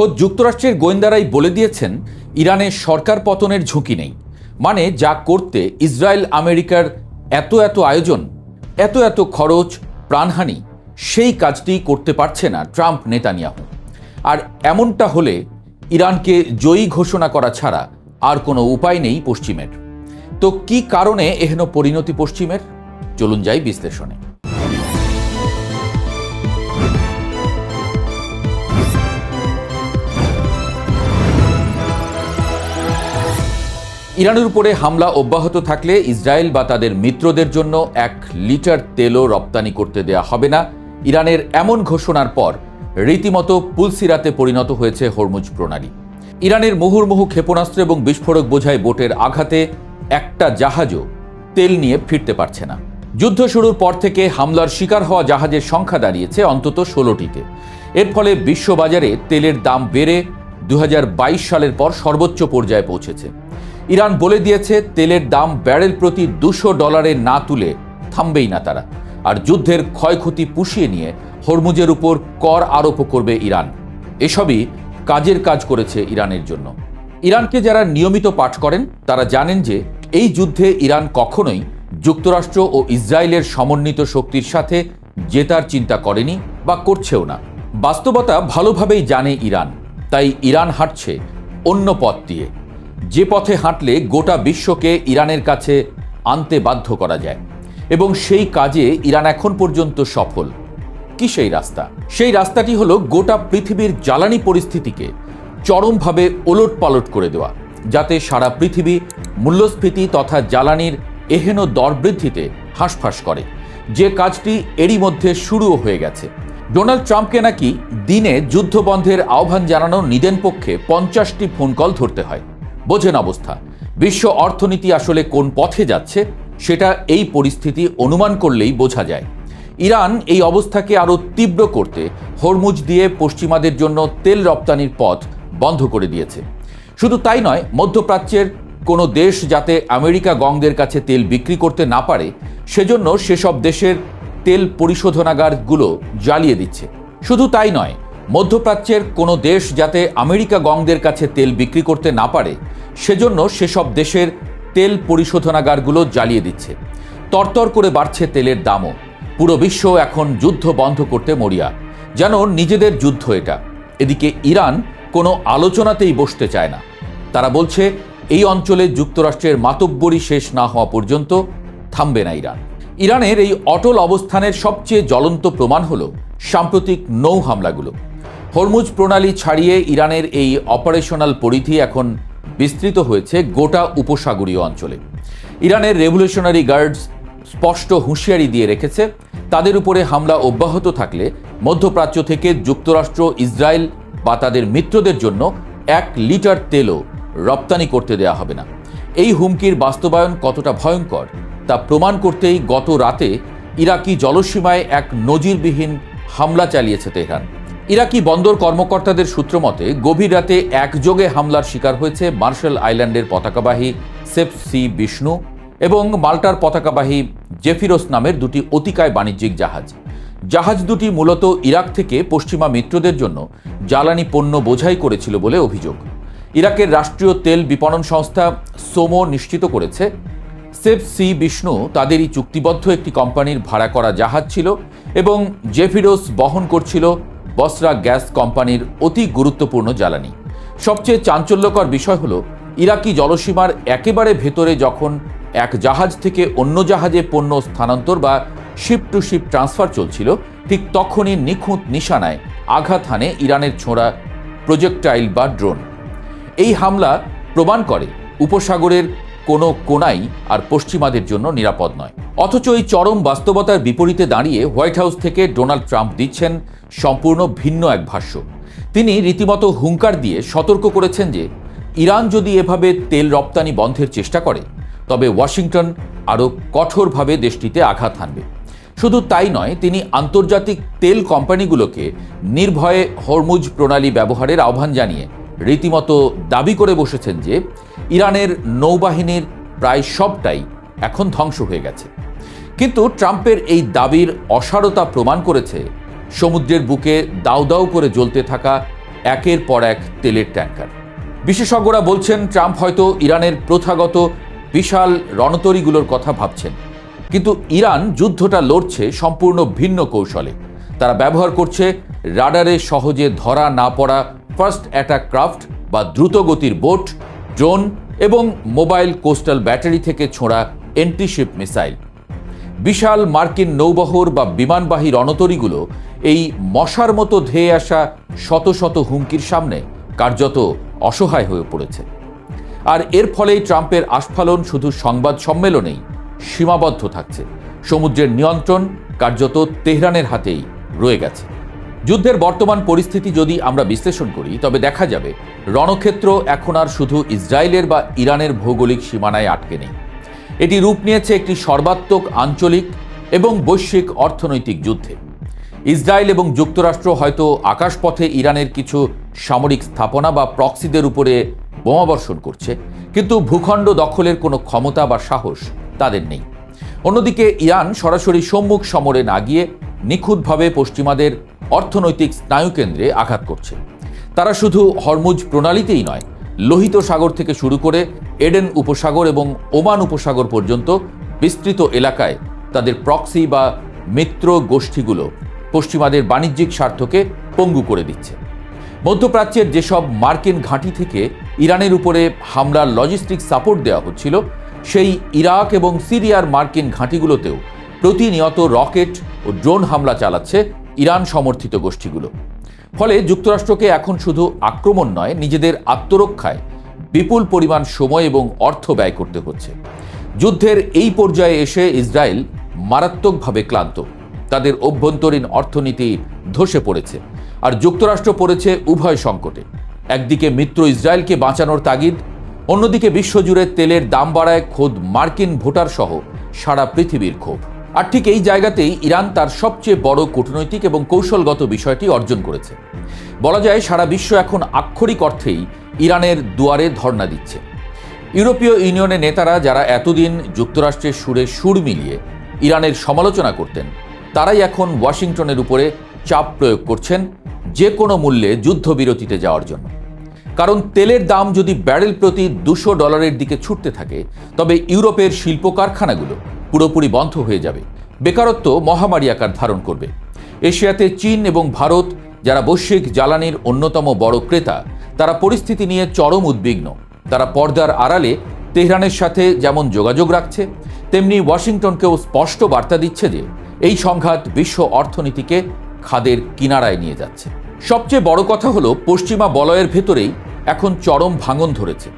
খোদ যুক্তরাষ্ট্রের গোয়েন্দারাই বলে দিয়েছেন ইরানের সরকার পতনের ঝুঁকি নেই। মানে যা করতে ইসরায়েল আমেরিকার এত আয়োজন, এত খরচ, প্রাণহানি, সেই কাজটি করতে পারছে না ট্রাম্প নেতানিয়াহু। আর এমনটা হলে ইরানকে জয়ী ঘোষণা করা ছাড়া আর কোনো উপায় নেই পশ্চিমের। তো কি কারণে এহেন পরিণতি পশ্চিমের? চলুন যাই বিশ্লেষণে। ইরানের উপরে হামলা অব্যাহত থাকলে ইসরায়েল বা তাদের মিত্রদের জন্য 1 লিটার তেলও রপ্তানি করতে দেয়া হবে না। ইরানের এমন ঘোষণার পর রীতিমতো পুলসিরাতে পরিণত হয়েছে হরমুজ প্রণালী। ইরানের মুহুর্মুহু ক্ষেপণাস্ত্র এবং বিস্ফোরক বোঝাই বোটের আঘাতে একটা জাহাজও তেল নিয়ে ফিরতে পারছে না। যুদ্ধ শুরুর পর থেকে হামলার শিকার হওয়া জাহাজের সংখ্যা দাঁড়িয়েছে অন্তত 16টিতে। এর ফলে বিশ্ববাজারে তেলের দাম বেড়ে 2022 সালের পর সর্বোচ্চ পর্যায়ে পৌঁছেছে। ইরান বলে দিয়েছে তেলের দাম ব্যারেল প্রতি $200 না তুলে থামবেই না তারা। আর যুদ্ধের ক্ষয়ক্ষতি পুষিয়ে নিয়ে হরমুজের উপর কর আরোপ করবে ইরান। এসবই কাজের কাজ করেছে ইরানের জন্য। ইরানকে যারা নিয়মিত পাঠ করেন তারা জানেন যে এই যুদ্ধে ইরান কখনোই যুক্তরাষ্ট্র ও ইসরায়েলের সমন্বিত শক্তির সাথে জেতার চিন্তা করেনি বা করছেও না। বাস্তবতা ভালোভাবেই জানে ইরান, তাই ইরান হাঁটছে অন্য পথ দিয়ে, যে পথে হাঁটলে গোটা বিশ্বকে ইরানের কাছে আনতে বাধ্য করা যায়। এবং সেই কাজে ইরান এখন পর্যন্ত সফল। কি সেই রাস্তা? সেই রাস্তাটি হলো গোটা পৃথিবীর জ্বালানি পরিস্থিতিকে চরমভাবে ওলটপালট করে দেওয়া, যাতে সারা পৃথিবী মূল্যস্ফীতি তথা জ্বালানির এহেন দর বৃদ্ধিতে হাঁসফাঁস করে, যে কাজটি এরই মধ্যে শুরুও হয়ে গেছে। ডোনাল্ড ট্রাম্পকে নাকি দিনে যুদ্ধবন্ধের আহ্বান জানানোর নিদেন পক্ষে 50টি ফোন কল ধরতে হয়। বোঝেন অবস্থা। বিশ্ব অর্থনীতি আসলে কোন পথে যাচ্ছে সেটা এই পরিস্থিতি অনুমান করলেই বোঝা যায়। ইরান এই অবস্থাকে আরও তীব্র করতে হরমুজ দিয়ে পশ্চিমাদের জন্য তেল রপ্তানির পথ বন্ধ করে দিয়েছে। শুধু তাই নয়, মধ্যপ্রাচ্যের কোনো দেশ যাতে আমেরিকা গংদের কাছে তেল বিক্রি করতে না পারে সেজন্য সেসব দেশের তেল পরিশোধনাগারগুলো জ্বালিয়ে দিচ্ছে। শুধু তাই নয়, মধ্যপ্রাচ্যের কোনো দেশ যাতে আমেরিকা গংদের কাছে তেল বিক্রি করতে না পারে সেজন্য সেসব দেশের তেল পরিশোধনাগারগুলো জ্বালিয়ে দিচ্ছে। তরতর করে বাড়ছে তেলের দামও। পুরো বিশ্ব এখন যুদ্ধ বন্ধ করতে মরিয়া, যেন নিজেদের যুদ্ধ এটা। এদিকে ইরান কোনো আলোচনাতেই বসতে চায় না। তারা বলছে এই অঞ্চলে যুক্তরাষ্ট্রের মাতব্বরি শেষ না হওয়া পর্যন্ত থামবে না ইরান। ইরানের এই অটল অবস্থানের সবচেয়ে জ্বলন্ত প্রমাণ হলো সাম্প্রতিক নৌ হামলাগুলো। হরমুজ প্রণালী ছাড়িয়ে ইরানের এই অপারেশনাল পরিধি এখন বিস্তৃত হয়েছে গোটা উপসাগরীয় অঞ্চলে। ইরানের রেভলিউশনারি গার্ডস স্পষ্ট হুঁশিয়ারি দিয়ে রেখেছে, তাদের উপরে হামলা অব্যাহত থাকলে মধ্যপ্রাচ্য থেকে যুক্তরাষ্ট্র, ইসরায়েল বা তাদের মিত্রদের জন্য 1 লিটার তেলও রপ্তানি করতে দেয়া হবে না। এই হুমকির বাস্তবায়ন কতটা ভয়ঙ্কর তা প্রমাণ করতেই গত রাতে ইরাকি জলসীমায় এক নজিরবিহীন হামলা চালিয়েছে তেহরান। ইরাকি বন্দর কর্মকর্তাদের সূত্র মতে গভীর রাতে একযোগে হামলার শিকার হয়েছে মার্শাল আইল্যান্ডের পতাকাবাহী সেফ সি বিষ্ণু এবং মাল্টার পতাকাবাহী জেফিরোস নামের 2টি অতিকায় বাণিজ্যিক জাহাজ। জাহাজ দুটি মূলত ইরাক থেকে পশ্চিমা মিত্রদের জন্য জ্বালানি পণ্য বোঝাই করেছিল বলে অভিযোগ। ইরাকের রাষ্ট্রীয় তেল বিপণন সংস্থা সোমো নিশ্চিত করেছে সেফ সি বিষ্ণু তাদেরই চুক্তিবদ্ধ একটি কোম্পানির ভাড়া করা জাহাজ ছিল এবং জেফিরোস বহন করছিল বসরা গ্যাস কোম্পানির অতি গুরুত্বপূর্ণ জ্বালানি। সবচেয়ে চাঞ্চল্যকর বিষয় হলো ইরাকি জলসীমার একেবারে ভেতরে যখন এক জাহাজ থেকে অন্য জাহাজে পণ্য স্থানান্তর বা শিপ টু শিপ ট্রান্সফার চলছিল, ঠিক তখনই নিখুঁত নিশানায় আঘাত হানে ইরানের ছোড়া প্রজেক্টাইল বা ড্রোন। এই হামলা প্রমাণ করে উপসাগরের কোনো কোনাই আর পশ্চিমাদের জন্য নিরাপদ নয়। অথচ এই চরম বাস্তবতার বিপরীতে দাঁড়িয়ে হোয়াইট হাউস থেকে ডোনাল্ড ট্রাম্প দিচ্ছেন সম্পূর্ণ ভিন্ন এক ভাষ্য। তিনি রীতিমতো হুঙ্কার দিয়ে সতর্ক করেছেন যে ইরান যদি এভাবে তেল রপ্তানি বন্ধের চেষ্টা করে তবে ওয়াশিংটন আরও কঠোরভাবে দেশটিতে আঘাত হানবে। শুধু তাই নয়, তিনি আন্তর্জাতিক তেল কোম্পানিগুলোকে নির্ভয়ে হরমুজ প্রণালী ব্যবহারের আহ্বান জানিয়ে রীতিমতো দাবি করে বসেছেন যে ইরানের নৌবাহিনীর প্রায় সবটাই এখন ধ্বংস হয়ে গেছে। কিন্তু ট্রাম্পের এই দাবির অসারতা প্রমাণ করেছে সমুদ্রের বুকে দাউ দাউ করে জ্বলতে থাকা একের পর এক তেলের ট্যাঙ্কার। বিশেষজ্ঞরা বলছেন ট্রাম্প হয়তো ইরানের প্রথাগত বিশাল রণতরীগুলোর কথা ভাবছেন, কিন্তু ইরান যুদ্ধটা লড়ছে সম্পূর্ণ ভিন্ন কৌশলে। তারা ব্যবহার করছে রাডারে সহজে ধরা না পড়া ফার্স্ট অ্যাটাক ক্রাফট বা দ্রুতগতির বোট, ড্রোন এবং মোবাইল কোস্টাল ব্যাটারি থেকে ছোঁড়া এন্টিশিপ মিসাইল। বিশাল মার্কিন নৌবহর বা বিমানবাহী রণতরীগুলো এই মশার মতো ধেয়ে আসা শত শত হুমকির সামনে কার্যত অসহায় হয়ে পড়েছে। আর এর ফলেই ট্রাম্পের আস্ফালন শুধু সংবাদ সম্মেলনেই সীমাবদ্ধ থাকছে। সমুদ্রের নিয়ন্ত্রণ কার্যত তেহরানের হাতেই রয়ে গেছে। যুদ্ধের বর্তমান পরিস্থিতি যদি আমরা বিশ্লেষণ করি, তবে দেখা যাবে রণক্ষেত্র এখন আর শুধু ইসরায়েলের বা ইরানের ভৌগোলিক সীমানায় আটকে নেই। এটি রূপ নিয়েছে একটি সর্বাত্মক আঞ্চলিক এবং বৈশ্বিক অর্থনৈতিক যুদ্ধে। ইসরায়েল এবং যুক্তরাষ্ট্র হয়তো আকাশপথে ইরানের কিছু সামরিক স্থাপনা বা প্রক্সিদের উপরে বোমাবর্ষণ করছে, কিন্তু ভূখণ্ড দখলের কোনো ক্ষমতা বা সাহস তাদের নেই। অন্যদিকে ইরান সরাসরি সম্মুখ সমরে না গিয়ে নিখুঁতভাবে পশ্চিমাদের অর্থনৈতিক স্নায়ুকেন্দ্রে আঘাত করছে। তারা শুধু হরমুজ প্রণালীতেই নয়, লোহিত সাগর থেকে শুরু করে এডেন উপসাগর এবং ওমান উপসাগর পর্যন্ত বিস্তৃত এলাকায় তাদের প্রক্সি বা মিত্র গোষ্ঠীগুলো পশ্চিমাদের বাণিজ্যিক স্বার্থকে পঙ্গু করে দিচ্ছে। মধ্যপ্রাচ্যের যেসব মার্কিন ঘাঁটি থেকে ইরানের উপরে হামলার লজিস্টিক সাপোর্ট দেওয়া হচ্ছিল, সেই ইরাক এবং সিরিয়ার মার্কিন ঘাঁটিগুলোতেও প্রতিনিয়ত রকেট ও ড্রোন হামলা চালাচ্ছে ইরান সমর্থিত গোষ্ঠীগুলো। ফলে যুক্তরাষ্ট্রকে এখন শুধু আক্রমণ নয়, নিজেদের আত্মরক্ষায় বিপুল পরিমাণ সময় এবং অর্থ ব্যয় করতে হচ্ছে। যুদ্ধের এই পর্যায়ে এসে ইসরায়েল মারাত্মকভাবে ক্লান্ত। তাদের অভ্যন্তরীণ অর্থনীতি ধসে পড়েছে, আর যুক্তরাষ্ট্র পড়েছে উভয় সংকটে। একদিকে মিত্র ইসরায়েলকে বাঁচানোর তাগিদ, অন্যদিকে বিশ্বজুড়ে তেলের দাম বাড়ায় খোদ মার্কিন ভোটার সহ সারা পৃথিবীর ক্ষোভ। আর ঠিক এই জায়গাতেই ইরান তার সবচেয়ে বড় কূটনৈতিক এবং কৌশলগত বিষয়টি অর্জন করেছে। বলা যায় সারা বিশ্ব এখন আক্ষরিক অর্থেই ইরানের দুয়ারে ধর্ণা দিচ্ছে। ইউরোপীয় ইউনিয়নের নেতারা, যারা এতদিন যুক্তরাষ্ট্রের সুরে সুর মিলিয়ে ইরানের সমালোচনা করতেন, তারাই এখন ওয়াশিংটনের উপরে চাপ প্রয়োগ করছেন যে কোনো মূল্যে যুদ্ধবিরতিতে যাওয়ার জন্য। কারণ তেলের দাম যদি ব্যারেল প্রতি $200 দিকে ছুটতে থাকে, তবে ইউরোপের শিল্প কারখানাগুলো পুরোপুরি বন্ধ হয়ে যাবে, বেকারত্ব মহামারী আকার ধারণ করবে। এশিয়াতে চীন এবং ভারত, যারা বৈশ্বিক জ্বালানির অন্যতম বড় ক্রেতা, তারা পরিস্থিতি নিয়ে চরম উদ্বিগ্ন। তারা পর্দার আড়ালে তেহরানের সাথে যেমন যোগাযোগ রাখছে, তেমনি ওয়াশিংটনকেও স্পষ্ট বার্তা দিচ্ছে যে এই সংঘাত বিশ্ব অর্থনীতিকে খাদের কিনারায় নিয়ে যাচ্ছে। সবচেয়ে বড় কথা হলো, পশ্চিমা বলয়ের ভেতরেই এখন চরম ভাঙন ধরেছে।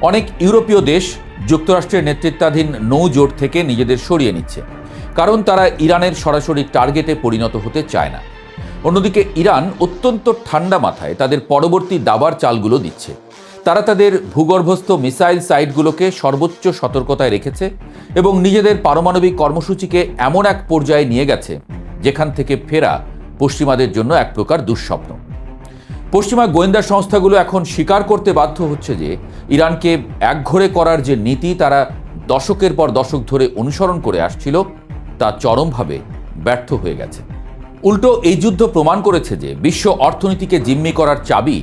অনেক ইউরোপীয় দেশ যুক্তরাষ্ট্রের নেতৃত্বাধীন নৌজোট থেকে নিজেদের সরিয়ে নিচ্ছে, কারণ তারা ইরানের সরাসরি টার্গেটে পরিণত হতে চায় না। অন্যদিকে ইরান অত্যন্ত ঠান্ডা মাথায় তাদের পরবর্তী দাবার চালগুলো দিচ্ছে। তারা তাদের ভূগর্ভস্থ মিসাইল সাইটগুলোকে সর্বোচ্চ সতর্কতায় রেখেছে এবং নিজেদের পারমাণবিক কর্মসূচিকে এমন এক পর্যায়ে নিয়ে গেছে যেখান থেকে ফেরা পশ্চিমাদের জন্য এক প্রকার দুঃস্বপ্ন। পশ্চিমা গোয়েন্দা সংস্থাগুলো এখন স্বীকার করতে বাধ্য হচ্ছে যে ইরানকে একঘরে করার যে নীতি তারা দশকের পর দশক ধরে অনুসরণ করে আসছিল, তা চরমভাবে ব্যর্থ হয়ে গেছে। উল্টো এই যুদ্ধ প্রমাণ করেছে যে বিশ্ব অর্থনীতিকে জিম্মি করার চাবি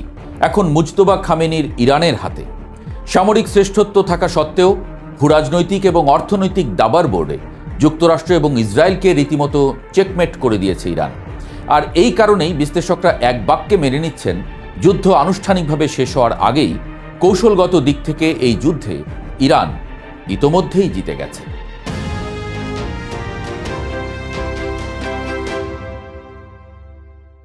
এখন মুজতবা খামেনির ইরানের হাতে। সামরিক শ্রেষ্ঠত্ব থাকা সত্ত্বেও ভূরাজনৈতিক এবং অর্থনৈতিক দাবার বোর্ডে যুক্তরাষ্ট্র এবং ইসরায়েলকে রীতিমতো চেকমেট করে দিয়েছে ইরান। আর এই কারণেই বিশ্লেষকরা এক বাক্যে মেনে নিচ্ছেন, যুদ্ধ আনুষ্ঠানিকভাবে শেষ হওয়ার আগেই কৌশলগত দিক থেকে এই যুদ্ধে ইরান ইতোমধ্যেই জিতে গেছে।